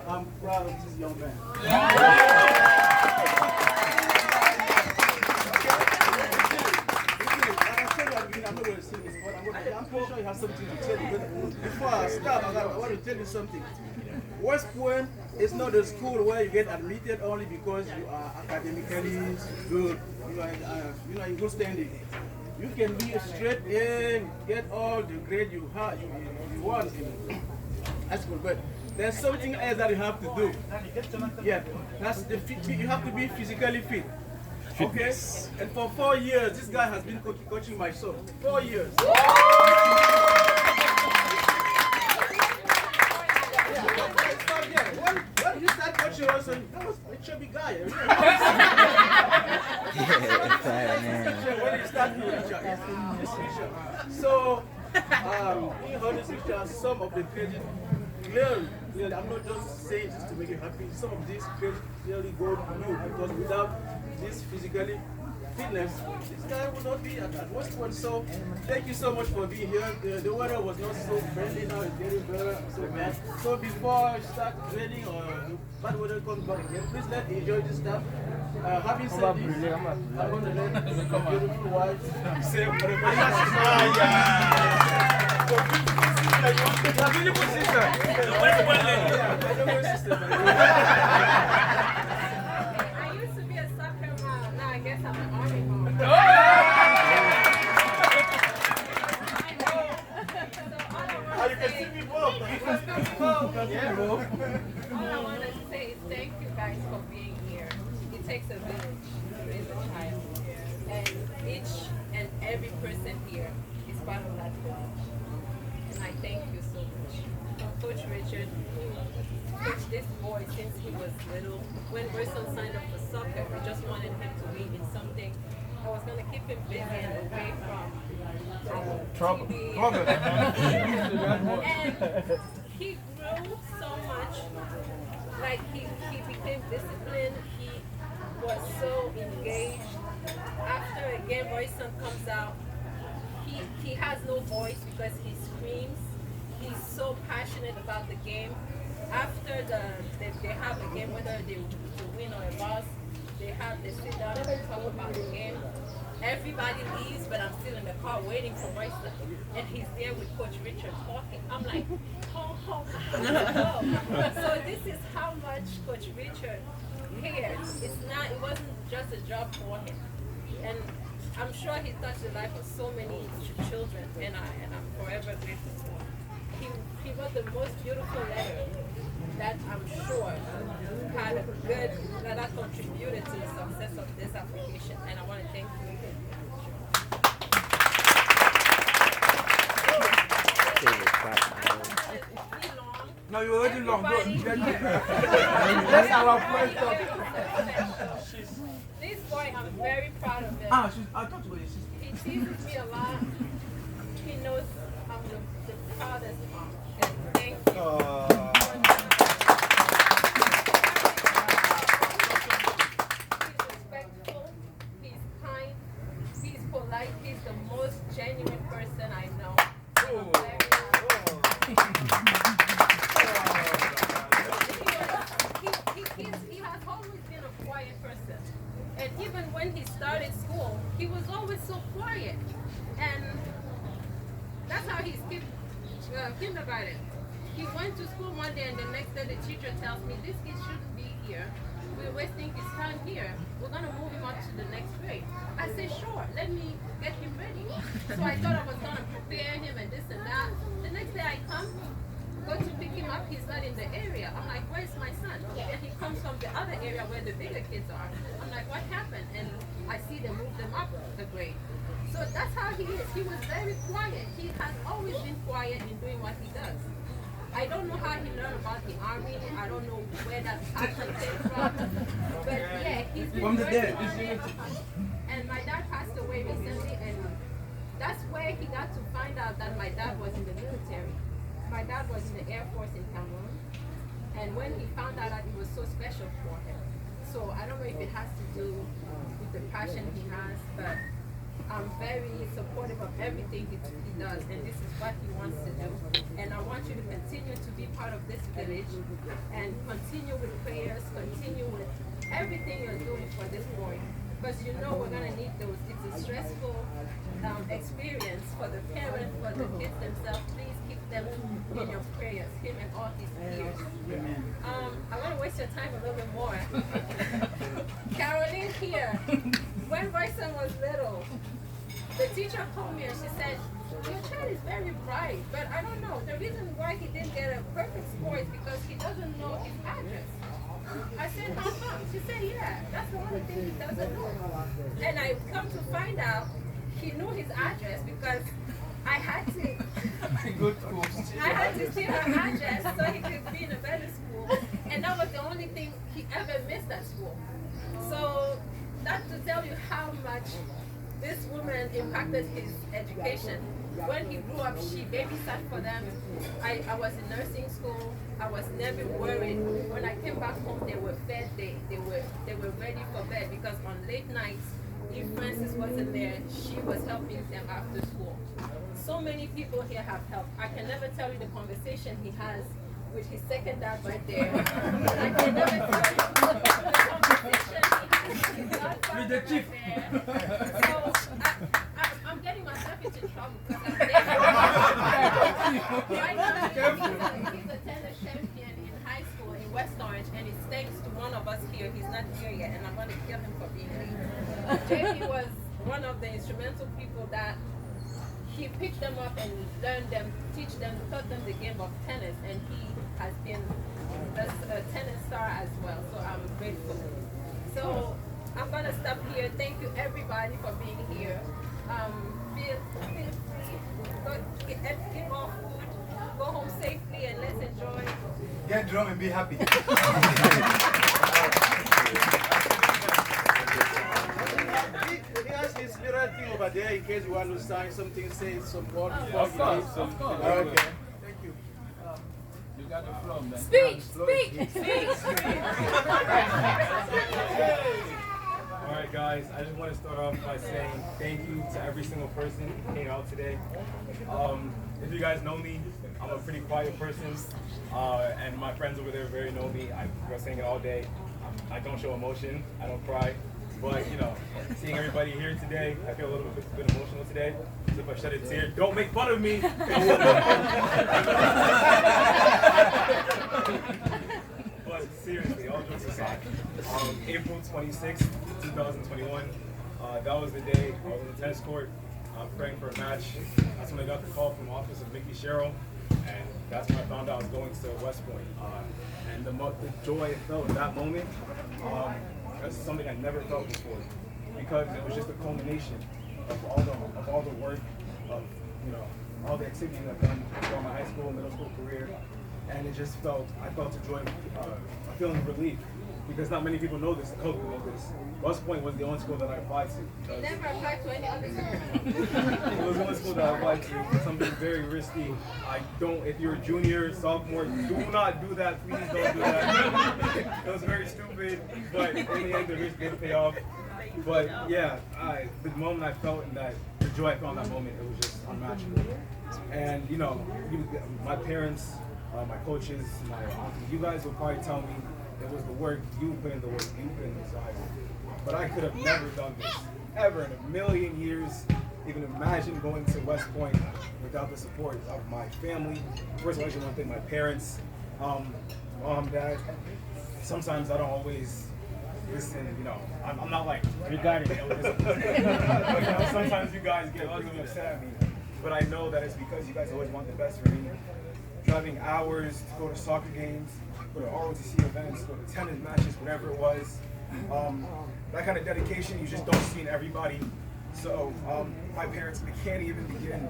I'm proud of this young man. I'm not going to say this, but I'm pretty sure you have something to tell you. But before I start, I want to tell you something. West Point is not a school where you get admitted only because you are academically good, you are in good standing. You can be straight in, get all the grade you want in high school, but there's something else that you have to do. Yeah, that's you have to be physically fit. Okay? And for 4 years, this guy has been coaching my son. 4 years. When he started coaching us, that was a chubby guy. When he started doing so, he honestly some of the credit clearly, I'm not just saying this to make you happy. Some of these credit clearly go to you because without this physically fitness, this guy would not be at West Point. So thank you so much for being here. The weather was not so friendly, now it's getting better, so bad. So before I start training or bad weather comes back again, please let me enjoy this stuff. Having said this, I'm going to let my beautiful wife say a beautiful sister. I used to be a soccer mom. Now I guess I'm an army mom. You can see me both. All I want to say is thank you guys for being here. It takes a village to raise a child. And each and every person here is part of that village. And I thank you so much. Coach Richard, coached this boy since he was little. When Royston signed up for soccer, we just wanted him to be in something that was going to keep him busy and away from trouble. And he grew so much. Like he became disciplined. He was so engaged. After a game, Royston comes out. He has no voice because he screams. He's so passionate about the game. After they have a game, whether they win or a loss, they sit down and talk about the game. Everybody leaves, but I'm still in the car waiting for Royston. And he's there with Coach Richard talking. I'm like, oh. So this is how much Coach Richard cares. It wasn't just a job for him. And I'm sure he touched the life of so many children, and I'm forever grateful for him. He wrote the most beautiful letter that I'm sure had that contributed to the success of this application, and I want to thank you again. No, you're already long. That's our first topic. This boy, I'm very proud of him. I thought you were your sister. He teases me a lot. He knows I'm the proudest mom. And thank you. He's respectful. He's kind. He's polite. He's the most genuine person I know. He has always been a quiet person. And even when he started school, he was always so quiet. And that's how he skipped kindergarten. He went to school one day and the next day the teacher tells me, this kid shouldn't be here. We're wasting his time here. We're going to move him up to the next grade. I said, sure, let me get him ready. So I thought I was going to prepare him and this and that. The next day I come, go to pick him up, he's not in the area. I'm like, where's my son? And he comes from the other area where the bigger kids are. I'm like, what happened? And I see them move them up the grade. So that's how he is. He was very quiet. He has always been quiet in doing what he does. I don't know how he learned about the army. I don't know where that passion came from. But yeah, he's been very quiet. And my dad passed away recently, and that's where he got to find out that my dad was in the military. My dad was in the Air Force in Cameroon, and when he found out that it was so special for him. So I don't know if it has to do with the passion he has, but I'm very supportive of everything he does, and this is what he wants to do. And I want you to continue to be part of this village and continue with prayers, continue with everything you're doing for this boy. Because you know we're going to need those. It's a stressful experience for the parents, for the kids themselves. Please keep them in your prayers, him and all his peers. I want to waste your time a little bit more. Caroline here, when Bryson was little, the teacher called me and she said, your child is very bright, but I don't know. The reason why he didn't get a perfect score is because he doesn't know his address. I said, how come? She said, yeah, that's the only thing he doesn't know. And I come to find out he knew his address because I had to steal her address so he could be in a better school. And that was the only thing he ever missed at school. So that's to tell you how much this woman impacted his education. When he grew up, she babysat for them. I was in nursing school. I was never worried. When I came back home, they were fed. They were ready for bed because on late nights, if Francis wasn't there, she was helping them after school. So many people here have helped. I can never tell you the conversation he has with his second dad right there. I can never tell you the conversation he has with his godfather right there. So I'm getting myself into trouble because I'm there. Right now, he's a tennis champion in high school in West Orange, and it's thanks to one of us here. He's not here yet, and I'm going to kill him for being late. JP was one of the instrumental people that he picked them up and learned them, taught them the game of tennis, and he has been a tennis star as well, so I'm grateful. So I'm going to stop here. Thank you everybody for being here. Feel free, go home safely and let's enjoy. Get drunk and be happy. He has his little thing over there in case you want to sign something, say some word before Of course. Okay. Thank you. You got the flow, man. Speak. Alright guys, I just want to start off by saying thank you to every single person who came out today. If you guys know me, I'm a pretty quiet person, and my friends over there very know me. I was saying it all day. I don't show emotion, I don't cry, but you know, seeing everybody here today, I feel a little bit emotional today. So if I shed a tear, don't make fun of me. But seriously, all jokes aside, April 26th, 2021, that was the day I was on the tennis court praying for a match. That's when I got the call from the office of Mickey Sherrill, and that's when I found out I was going to West Point. And the joy I felt in that moment, that's something I never felt before, because it was just a culmination of all the work, of all the activities I've done throughout my high school and middle school career, and I felt a joy, a feeling of relief, because not many people know this. I hope you know this. West Point was the only school that I applied to. You never applied to any other school. It was the only school that I applied to. Something very risky. If you're a junior, sophomore, do not do that. Please don't do that. It was very stupid, but in the end, the risk did pay off. But yeah, the moment I felt in that, the joy I felt in that moment, it was just unmatchable. And my parents, my coaches, my auntie, you guys will probably tell me it was the work, you put in the work, you put in the desire. But I could have never done this, ever in a million years, even imagine going to West Point without the support of my family. First of all, I just want to thank my parents, mom, dad. Sometimes I don't always listen, I'm not like regarding it. Sometimes you guys get really upset at me, but I know that it's because you guys always want the best for me. Driving hours to go to soccer games, go to ROTC events, go to tennis matches, whatever it was. That kind of dedication you just don't see in everybody. So my parents, I can't even begin.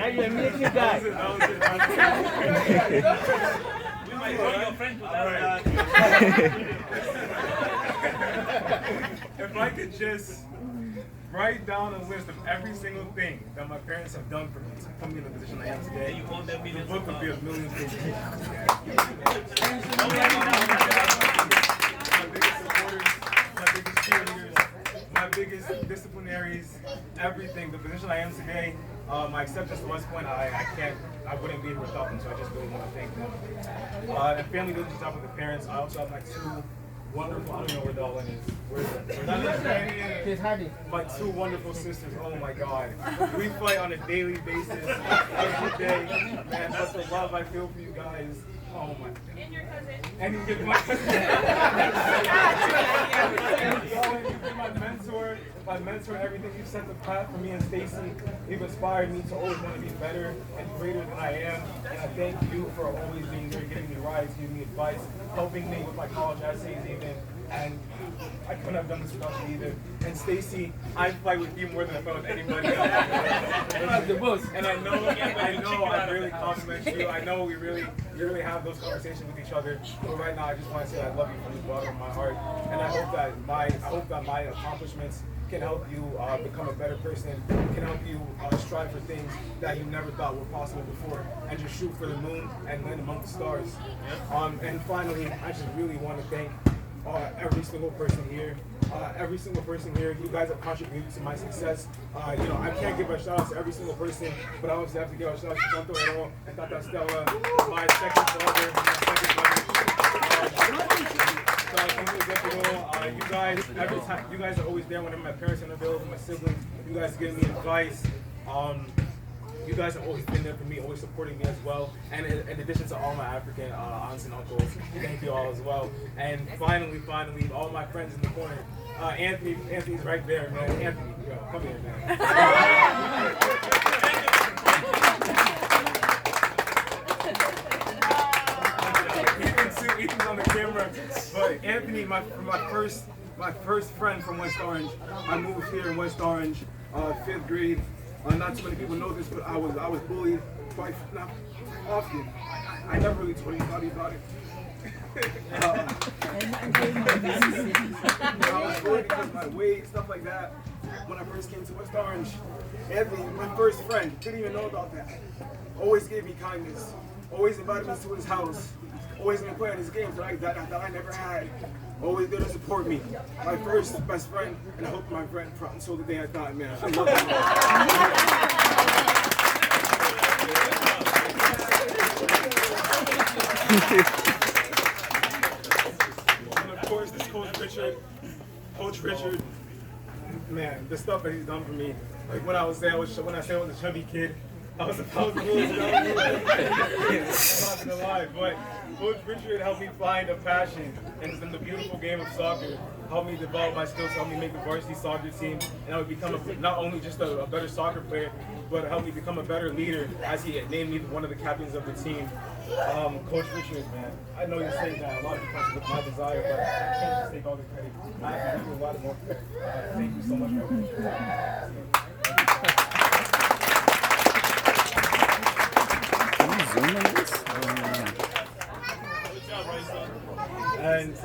Now you're a military guy. We might call your friend to that. I could just write down a list of every single thing that my parents have done for me to put me in the position I am today, the book would be a million pages. My biggest supporters, my biggest cheerleaders, my biggest disciplinaries, everything. The position I am today, my acceptance to West Point, I wouldn't be here without them, so I just really want to thank them. And family doesn't stop with the parents. I also have my two wonderful, I don't know where Darlene is. Where's that? My two wonderful sisters, oh my God. We fight on a daily basis, every day. Man, that's the love I feel for you guys. Oh my. And your cousin. And you get my my mentor, everything you set the path for me and Stacy. You've inspired me to always want to be better and greater than I am. And I thank you for always being there, giving me rides, giving me advice, helping me with my college essays even. And I couldn't have done this without you either. And Stacy, I fight with you more than I fight with anybody else. And I know I really compliment you. I know we really have those conversations with each other. But right now I just want to say I love you from the bottom of my heart. And I hope that my accomplishments can help you become a better person, can help you strive for things that you never thought were possible before, and just shoot for the moon and land among the stars. And finally, I just really want to thank every single person here. You guys have contributed to my success. I can't give a shout out to every single person, but I obviously have to give a shout out to Santo Herrero and Tata Stella, my second father, my second brother. You guys, every time, you guys are always there whenever my parents are unavailable, my siblings. You guys give me advice. You guys have always been there for me, always supporting me as well. And in addition to all my African aunts and uncles, thank you all as well. And finally, all my friends in the corner. Anthony's right there, man. Anthony, yo, come here, man. Ethan's on the camera, but Anthony, my first friend from West Orange. I moved here in West Orange, 5th grade. Not too many people know this, but I was bullied quite not often. I never really told anybody about it. I was bullied because of my weight, stuff like that. When I first came to West Orange, Anthony, my first friend, didn't even know about that. Always gave me kindness. Always invited me to his house. Always been playing his games that I never had. Always there to support me. My first best friend, and I hope my friend until the day I die, man. I love you. And of course, this Coach Richard, man, the stuff that he's done for me. Like when I was there, when I said I was a chubby kid, I was supposed to lose. I'm not gonna lie, but Coach Richard helped me find a passion in the beautiful game of soccer. Helped me develop my skills, helped me make the varsity soccer team, and I would become not only just a better soccer player, but helped me become a better leader as he named me one of the captains of the team. Coach Richard, man, I know you're saying that a lot of people with my desire, but I can't just take all the credit. I have to do a lot more credit. Thank you so much for everything. And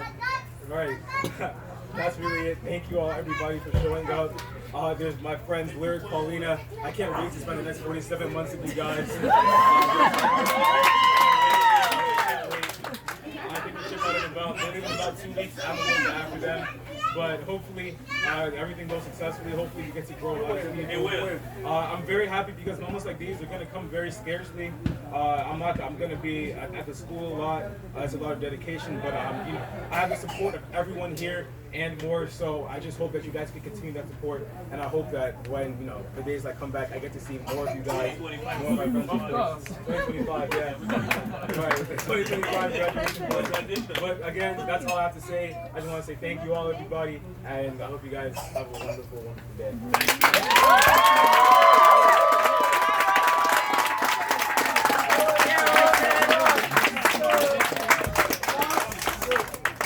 right, that's really it. Thank you all, everybody, for showing up. There's my friends Lyric, Paulina. I can't wait to spend the next 47 months with you guys. I think we ship out in about 2 weeks. I'm going after them. But hopefully everything goes successfully. Hopefully you get to grow a lot. It will. I'm very happy because moments like these are going to come very scarcely. I'm going to be at the school a lot. It's a lot of dedication, but I have the support of everyone here and more. So I just hope that you guys can continue that support, and I hope that when the days I come back, I get to see more of you guys. More of my friends. 2025, yeah. Right. 2025 graduation. But again, that's all I have to say. I just want to say thank you all, everybody, and I hope you guys have a wonderful, wonderful day.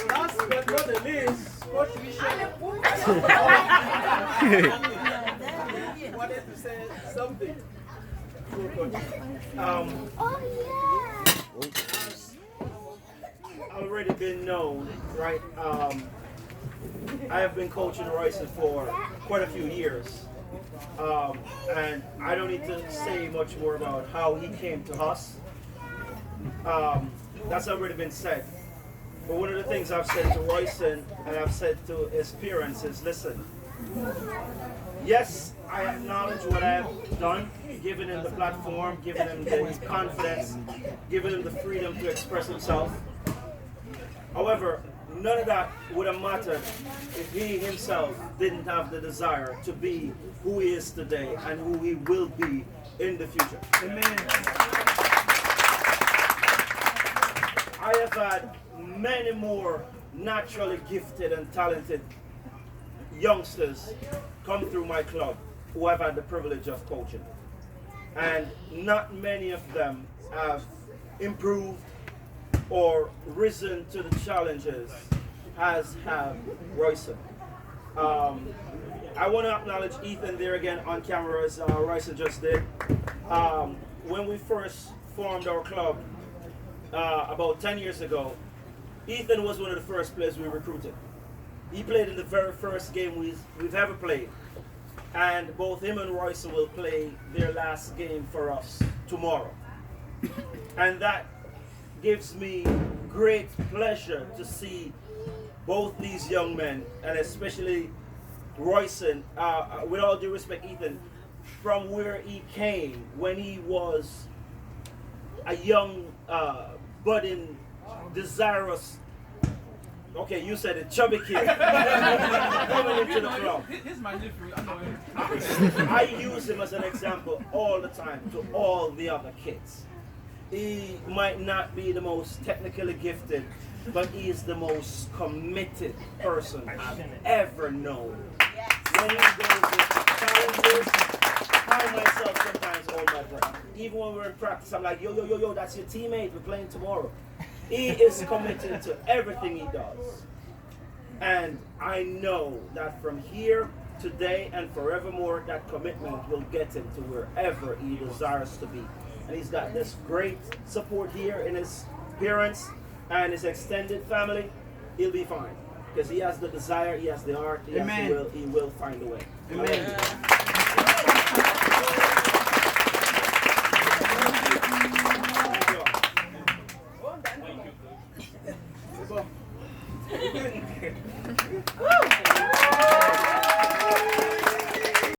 Last but not the least, Coach Richard wanted to say something. Already been known, right? I have been coaching Royce for quite a few years. And I don't need to say much more about how he came to us. That's already been said. But one of the things I've said to Royce and I've said to his parents is, listen, yes, I acknowledge what I have done, giving him the platform, giving him the confidence, giving him the freedom to express himself. However, none of that would have mattered if he himself didn't have the desire to be who he is today and who he will be in the future. Amen. I have had many more naturally gifted and talented youngsters come through my club who I've had the privilege of coaching. And not many of them have improved or risen to the challenges as have Royce. I want to acknowledge Ethan there again on camera as Royce just did. When we first formed our club about 10 years ago, Ethan was one of the first players we recruited. He played in the very first game we've ever played. And both him and Royce will play their last game for us tomorrow. And that gives me great pleasure to see both these young men, and especially Royce, with all due respect, Ethan, from where he came when he was a young, budding, desirous, okay, you said it, chubby kid, coming into the club. He's my nephew. I know him. I use him as an example all the time to all the other kids. He might not be the most technically gifted, but he is the most committed person I've ever known. When he goes with challenges, I myself sometimes hold my breath. Even when we're in practice, I'm like, yo, that's your teammate, we're playing tomorrow. He is committed to everything he does. And I know that from here, today, and forevermore, that commitment will get him to wherever he desires to be. And he's got this great support here in his parents and his extended family. He'll be fine. Because he has the desire, he has the heart, he has the will, he will find a way. Amen.